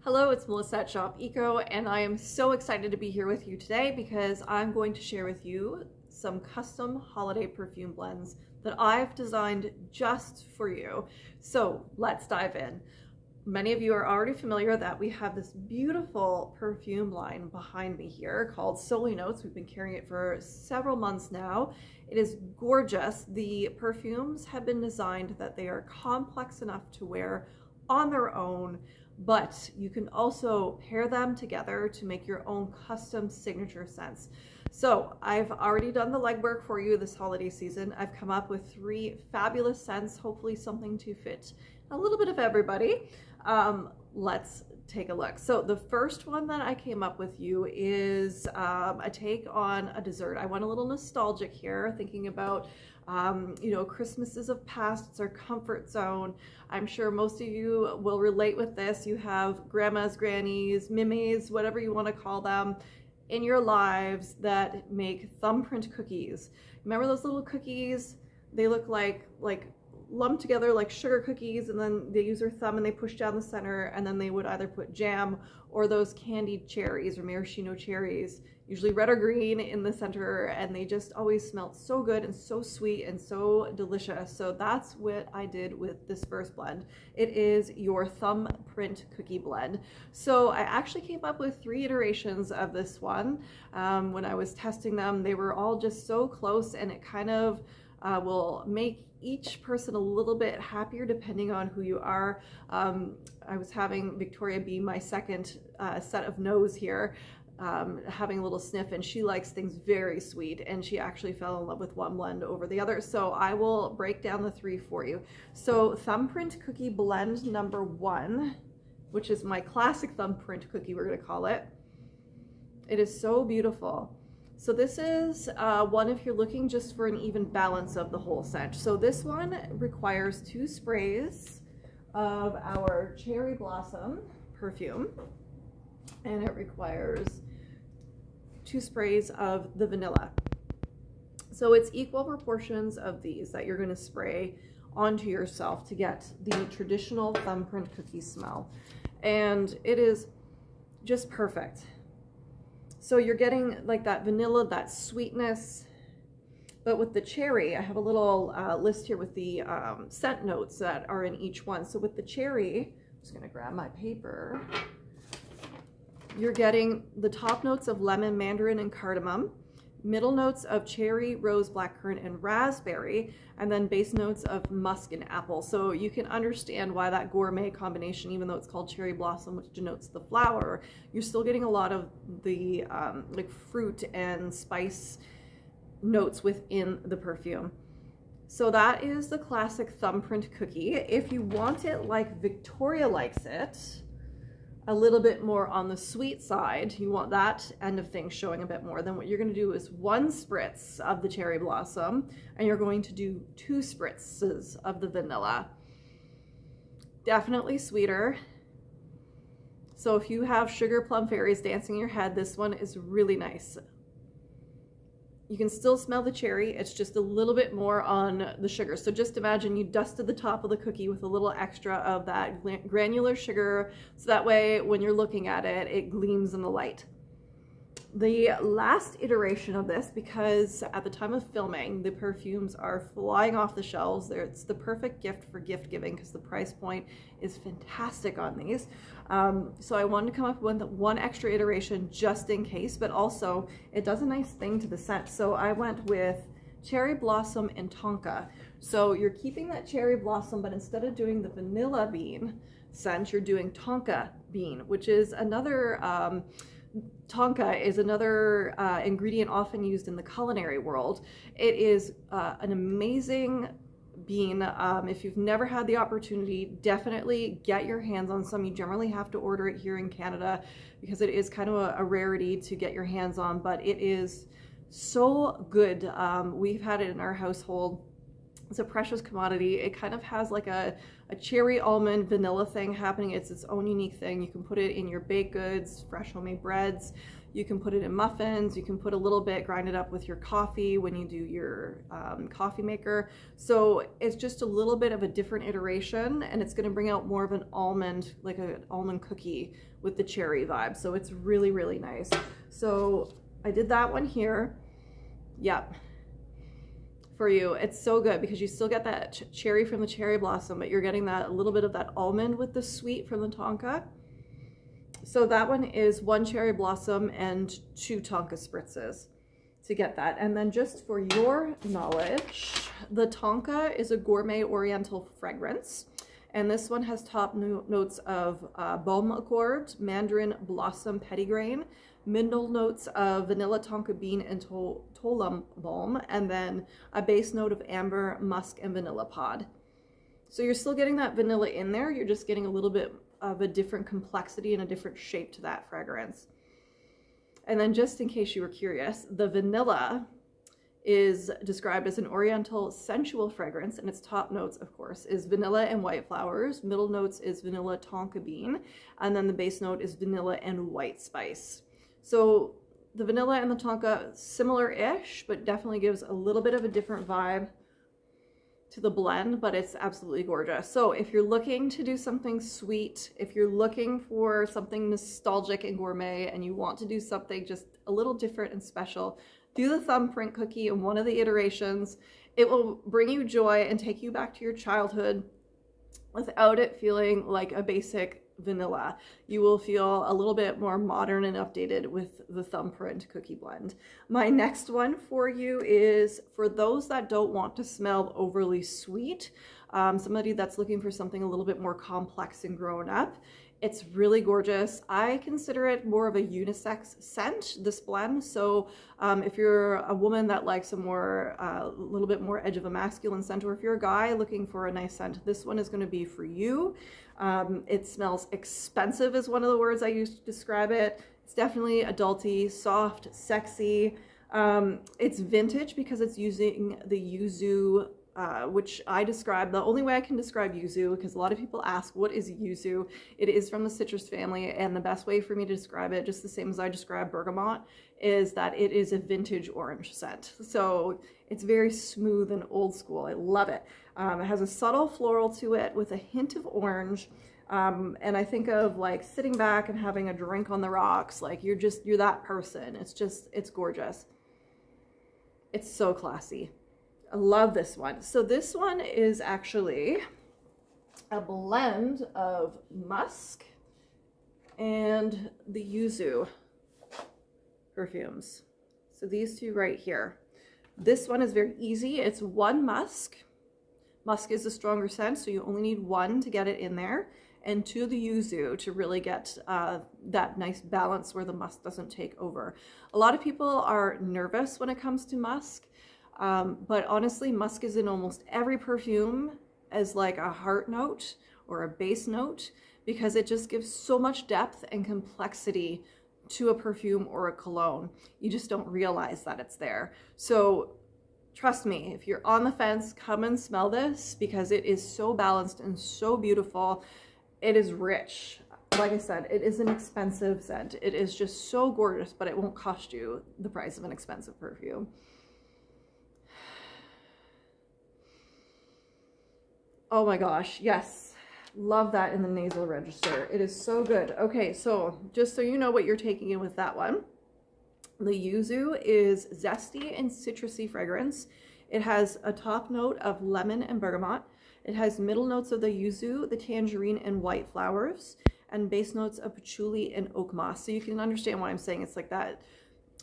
Hello, it's Melissa at ShopEco, and I am so excited to be here with you today because I'm going to share with you some custom holiday perfume blends that I've designed just for you. So let's dive in. Many of you are already familiar that we have this beautiful perfume line behind me here called Solinotes. We've been carrying it for several months now. It is gorgeous. The perfumes have been designed that they are complex enough to wear on their own, but you can also pair them together to make your own custom signature scents. So I've already done the legwork for you this holiday season. I've come up with 3 fabulous scents, hopefully something to fit a little bit of everybody. Let's take a look. So the first one that I came up with you is a take on a dessert. I went a little nostalgic here, thinking about Christmases of past. It's our comfort zone. I'm sure most of you will relate with this. You have grandmas, grannies, mimes, whatever you want to call them, in your lives that make thumbprint cookies. Remember those little cookies? They look like lumped together like sugar cookies, and then they use their thumb and they push down the center, and then they would either put jam or those candied cherries or maraschino cherries, usually red or green, in the center, and they just always smelled so good and so sweet and so delicious. So that's what I did with this first blend. It is your thumbprint cookie blend. So I actually came up with 3 iterations of this one. When I was testing them, they were all just so close, and it kind of will make each person a little bit happier depending on who you are. I was having Victoria be my second set of nose here, having a little sniff, and she likes things very sweet, and she actually fell in love with one blend over the other. So I will break down the 3 for you. So thumbprint cookie blend number 1, which is my classic thumbprint cookie, we're going to call it. It is so beautiful. So this is one if you're looking just for an even balance of the whole scent. So this one requires 2 sprays of our cherry blossom perfume, and it requires 2 sprays of the vanilla. So it's equal proportions of these that you're going to spray onto yourself to get the traditional thumbprint cookie smell, and it is just perfect. So you're getting like that vanilla, that sweetness, but with the cherry, I have a little list here with the scent notes that are in each one. So with the cherry, I'm just gonna grab my paper. You're getting the top notes of lemon, mandarin, and cardamom, middle notes of cherry, rose, blackcurrant, and raspberry, and then base notes of musk and apple. So you can understand why that gourmet combination, even though it's called cherry blossom, which denotes the flower, you're still getting a lot of the like fruit and spice notes within the perfume. So that is the classic thumbprint cookie. If you want it like Victoria likes it, a little bit more on the sweet side, you want that end of things showing a bit more, then what you're going to do is 1 spritz of the cherry blossom, and you're going to do 2 spritzes of the vanilla. Definitely sweeter. So if you have sugar plum fairies dancing in your head, this one is really nice. You can still smell the cherry, it's just a little bit more on the sugar. So just imagine you dusted the top of the cookie with a little extra of that granular sugar, so that way when you're looking at it, it gleams in the light. The last iteration of this, because at the time of filming, the perfumes are flying off the shelves. It's the perfect gift for gift giving because the price point is fantastic on these. So I wanted to come up with 1 extra iteration just in case, but also it does a nice thing to the scent. So I went with cherry blossom and tonka. So you're keeping that cherry blossom, but instead of doing the vanilla bean scent, you're doing tonka bean, which is another tonka is another ingredient often used in the culinary world. It is an amazing bean. If you've never had the opportunity, definitely get your hands on some. You generally have to order it here in Canada because it is kind of a rarity to get your hands on, but it is so good. We've had it in our household It's a precious commodity. It kind of has like a cherry almond vanilla thing happening. It's its own unique thing. You can put it in your baked goods, fresh homemade breads. You can put it in muffins. You can put a little bit, grind it up with your coffee when you do your coffee maker. So it's just a little bit of a different iteration, and it's going to bring out more of an almond, like an almond cookie with the cherry vibe. So it's really, really nice. So I did that one here. Yep. For you. It's so good because you still get that cherry from the cherry blossom, but you're getting that a little bit of that almond with the sweet from the tonka. So that one is 1 cherry blossom and 2 tonka spritzes to get that. And then just for your knowledge, the tonka is a gourmet oriental fragrance. And this one has top notes of baume accord, mandarin blossom petitgrain, middle notes of vanilla tonka bean and tolam balm, and then a base note of amber, musk, and vanilla pod. So you're still getting that vanilla in there, you're just getting a little bit of a different complexity and a different shape to that fragrance. And then just in case you were curious, the vanilla is described as an oriental sensual fragrance, and its top notes, of course, is vanilla and white flowers, middle notes is vanilla tonka bean, and then the base note is vanilla and white spice. So the vanilla and the tonka, similar-ish, but definitely gives a little bit of a different vibe to the blend, but it's absolutely gorgeous. So if you're looking to do something sweet, if you're looking for something nostalgic and gourmet, and you want to do something just a little different and special, do the thumbprint cookie in one of the iterations. It will bring you joy and take you back to your childhood without it feeling like a basic vanilla. You will feel a little bit more modern and updated with the thumbprint cookie blend. My next one for you is for those that don't want to smell overly sweet, somebody that's looking for something a little bit more complex and grown up. It's really gorgeous. I consider it more of a unisex scent, this blend. So if you're a woman that likes a more, little bit more edge of a masculine scent, or if you're a guy looking for a nice scent, this one is going to be for you. It smells expensive is one of the words I use to describe it. It's definitely adulty, soft, sexy. It's vintage because it's using the yuzu, which I describe, the only way I can describe yuzu, because a lot of people ask, what is yuzu? It is from the citrus family, and the best way for me to describe it, just the same as I describe bergamot, is that it is a vintage orange scent. So it's very smooth and old school. I love it. It has a subtle floral to it with a hint of orange. And I think of like sitting back and having a drink on the rocks. Like you're that person. It's gorgeous. It's so classy. I love this one. So this one is actually a blend of musk and the yuzu perfumes. So these two right here. This one is very easy. It's 1 musk. Musk is a stronger scent, so you only need 1 to get it in there, and 2 the yuzu to really get that nice balance where the musk doesn't take over. A lot of people are nervous when it comes to musk, but honestly, musk is in almost every perfume as like a heart note or a base note, because it just gives so much depth and complexity to a perfume or a cologne. You just don't realize that it's there. So trust me, if you're on the fence, come and smell this, because it is so balanced and so beautiful. It is rich. Like I said, it is an expensive scent. It is just so gorgeous, but it won't cost you the price of an expensive perfume. Oh my gosh, yes. Love that in the nasal register. It is so good. Okay, so just so you know what you're taking in with that one, the yuzu is zesty and citrusy fragrance. It has a top note of lemon and bergamot. It has middle notes of the yuzu, the tangerine, and white flowers, and base notes of patchouli and oak moss. So you can understand why I'm saying it's like that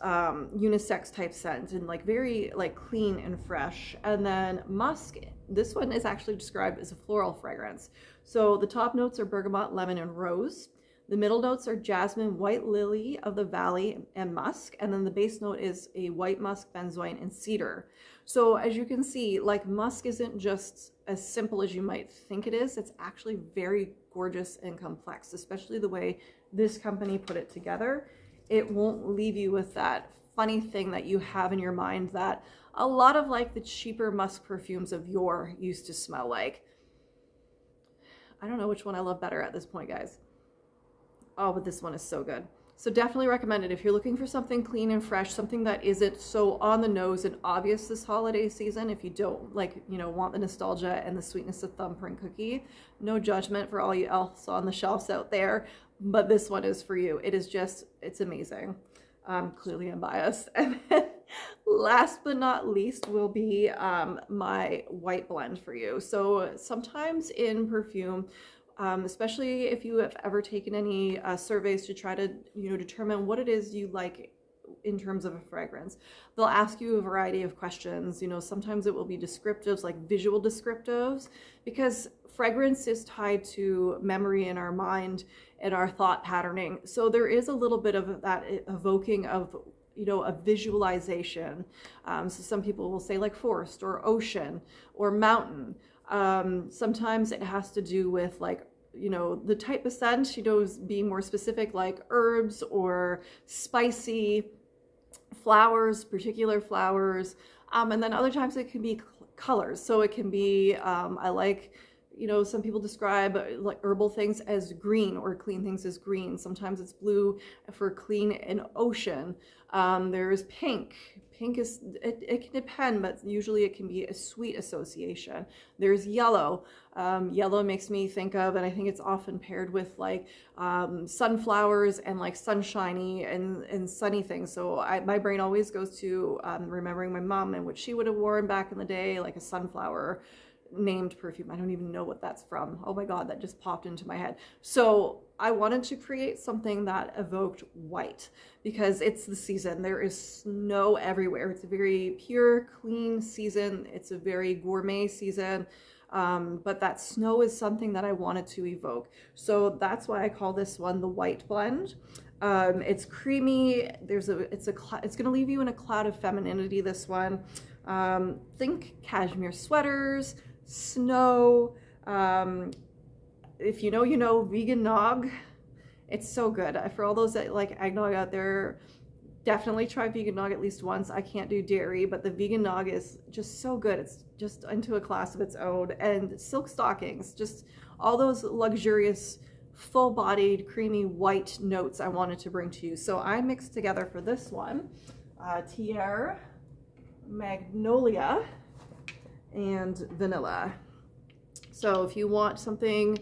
unisex type scent, and like very like clean and fresh. And then musk, this one is actually described as a floral fragrance. So the top notes are bergamot, lemon, and rose. The middle notes are jasmine, white lily of the valley, and musk. And then the base note is a white musk, benzoin, and cedar. So as you can see, like musk isn't just as simple as you might think it is. It's actually very gorgeous and complex, especially the way this company put it together. It won't leave you with that funny thing that you have in your mind that a lot of like the cheaper musk perfumes of yore used to smell like. I don't know which one I love better at this point, guys. Oh, but this one is so good. So definitely recommend it if you're looking for something clean and fresh, something that isn't so on the nose and obvious this holiday season. If you don't like, you know, want the nostalgia and the sweetness of thumbprint cookie, no judgment for all you else on the shelves out there, but this one is for you. It is just, it's amazing. Clearly I'm biased. And then last but not least will be my white blend for you. So sometimes in perfume, especially if you have ever taken any surveys to try to, you know, determine what it is you like in terms of a fragrance, they'll ask you a variety of questions. You know, sometimes it will be descriptives, like visual descriptives, because fragrance is tied to memory in our mind and our thought patterning. So there is a little bit of that evoking of, you know, a visualization. So some people will say like forest or ocean or mountain. Sometimes it has to do with like, you know, the type of scent, you know, being more specific, like herbs or spicy flowers, particular flowers. And then other times it can be colors. So it can be, I like, you know, some people describe like herbal things as green or clean things as green. Sometimes it's blue for clean and ocean. There's pink. Pink is, it can depend, but usually it can be a sweet association. There's yellow. Yellow makes me think of, and I think it's often paired with like sunflowers and like sunshiny and sunny things. So my brain always goes to remembering my mom and what she would have worn back in the day, like a sunflower named perfume. I don't even know what that's from. Oh my God, that just popped into my head. So I wanted to create something that evoked white because it's the season. There is snow everywhere. It's a very pure, clean season. It's a very gourmet season. But that snow is something that I wanted to evoke. So that's why I call this one the white blend. It's creamy. It's going to leave you in a cloud of femininity, this one. Think cashmere sweaters, snow, if you know, you know, vegan nog. It's so good. For all those that like eggnog out there, definitely try vegan nog at least once. I can't do dairy, but the vegan nog is just so good. It's just into a class of its own. And silk stockings, just all those luxurious, full-bodied, creamy white notes I wanted to bring to you. So I mixed together for this one, Tiare, Magnolia, and vanilla. So if you want something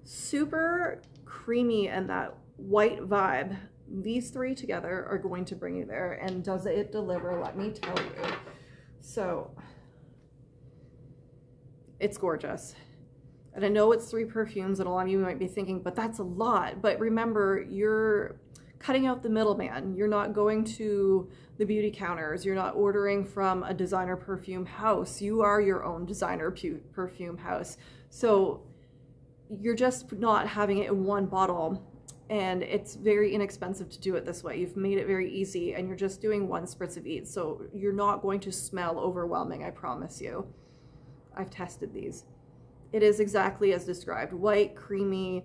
super creamy and that white vibe, these three together are going to bring you there. And does it deliver? Let me tell you. So it's gorgeous. And I know it's 3 perfumes and a lot of you might be thinking, but that's a lot. But remember, you're cutting out the middleman. You're not going to the beauty counters. You're not ordering from a designer perfume house. You are your own designer perfume house. So you're just not having it in one bottle, and it's very inexpensive to do it this way. You've made it very easy, and you're just doing 1 spritz of each. So you're not going to smell overwhelming, I promise you. I've tested these. It is exactly as described. White, creamy,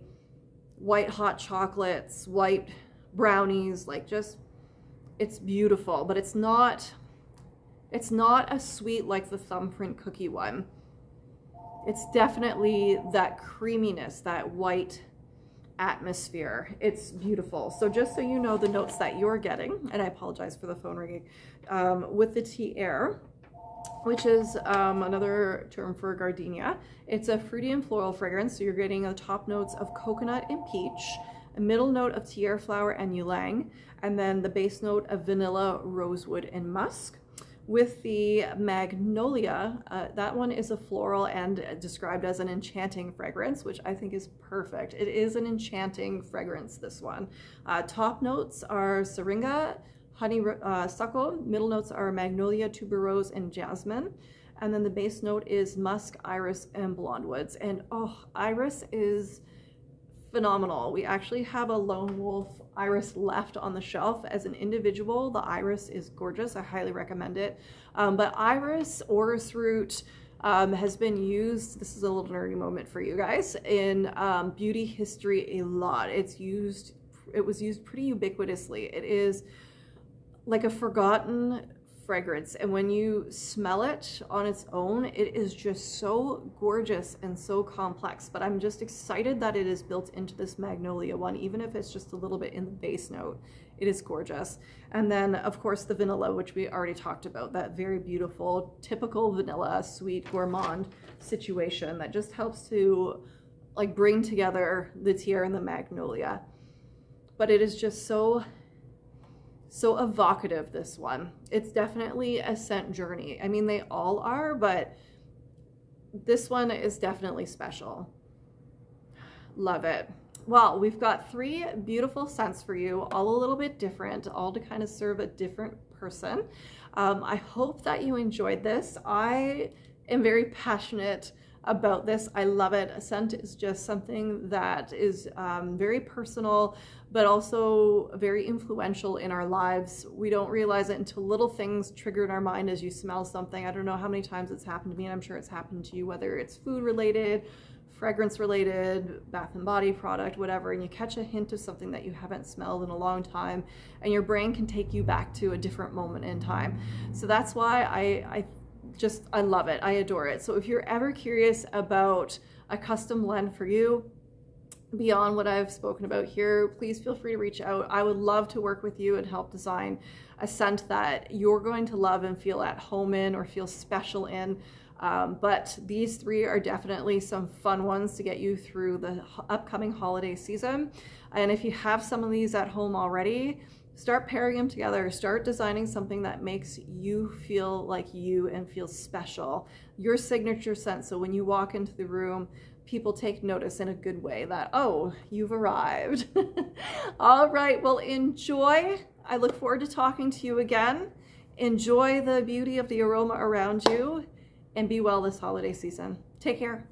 white hot chocolates, white brownies, like just, it's beautiful, but it's not as sweet like the thumbprint cookie one. It's definitely that creaminess, that white atmosphere. It's beautiful. So just so you know the notes that you're getting, and I apologize for the phone ringing, with the Tiare, which is another term for gardenia. It's a fruity and floral fragrance, so you're getting the top notes of coconut and peach, a middle note of Tiare flower and ylang, and then the base note of vanilla, rosewood, and musk. With the Magnolia, that one is a floral and described as an enchanting fragrance, which I think is perfect. It is an enchanting fragrance, this one. Top notes are syringa, honeysuckle. Middle notes are magnolia, tuberose, and jasmine. And then the base note is musk, iris, and blonde woods. And oh, iris is phenomenal. We actually have a lone wolf iris left on the shelf as an individual. The iris is gorgeous. I highly recommend it. But iris, orris root, has been used, this is a little nerdy moment for you guys, in beauty history a lot. It was used pretty ubiquitously. It is like a forgotten fragrance, and when you smell it on its own, it is just so gorgeous and so complex. But I'm just excited that it is built into this magnolia one, even if it's just a little bit in the base note. It is gorgeous. And then of course the vanilla, which we already talked about, that very beautiful typical vanilla sweet gourmand situation that just helps to like bring together the tiare and the magnolia. But it is just so evocative, this one. It's definitely a scent journey. I mean, they all are, but this one is definitely special. Love it. Well, we've got 3 beautiful scents for you, all a little bit different, all to kind of serve a different person. I hope that you enjoyed this. I am very passionate about this. I love it. A scent is just something that is very personal, but also very influential in our lives. We don't realize it until little things trigger in our mind as you smell something. I don't know how many times it's happened to me, and I'm sure it's happened to you, whether it's food related, fragrance related, bath and body product, whatever, and you catch a hint of something that you haven't smelled in a long time, and your brain can take you back to a different moment in time. So that's why I love it. I adore it. So if you're ever curious about a custom blend for you, beyond what I've spoken about here, please feel free to reach out. I would love to work with you and help design a scent that you're going to love and feel at home in, or feel special in. But these 3 are definitely some fun ones to get you through the upcoming holiday season. And if you have some of these at home already, start pairing them together. Start designing something that makes you feel like you and feel special. Your signature scent, so when you walk into the room, people take notice in a good way that, oh, you've arrived. All right, well, enjoy. I look forward to talking to you again. Enjoy the beauty of the aroma around you, and be well this holiday season. Take care.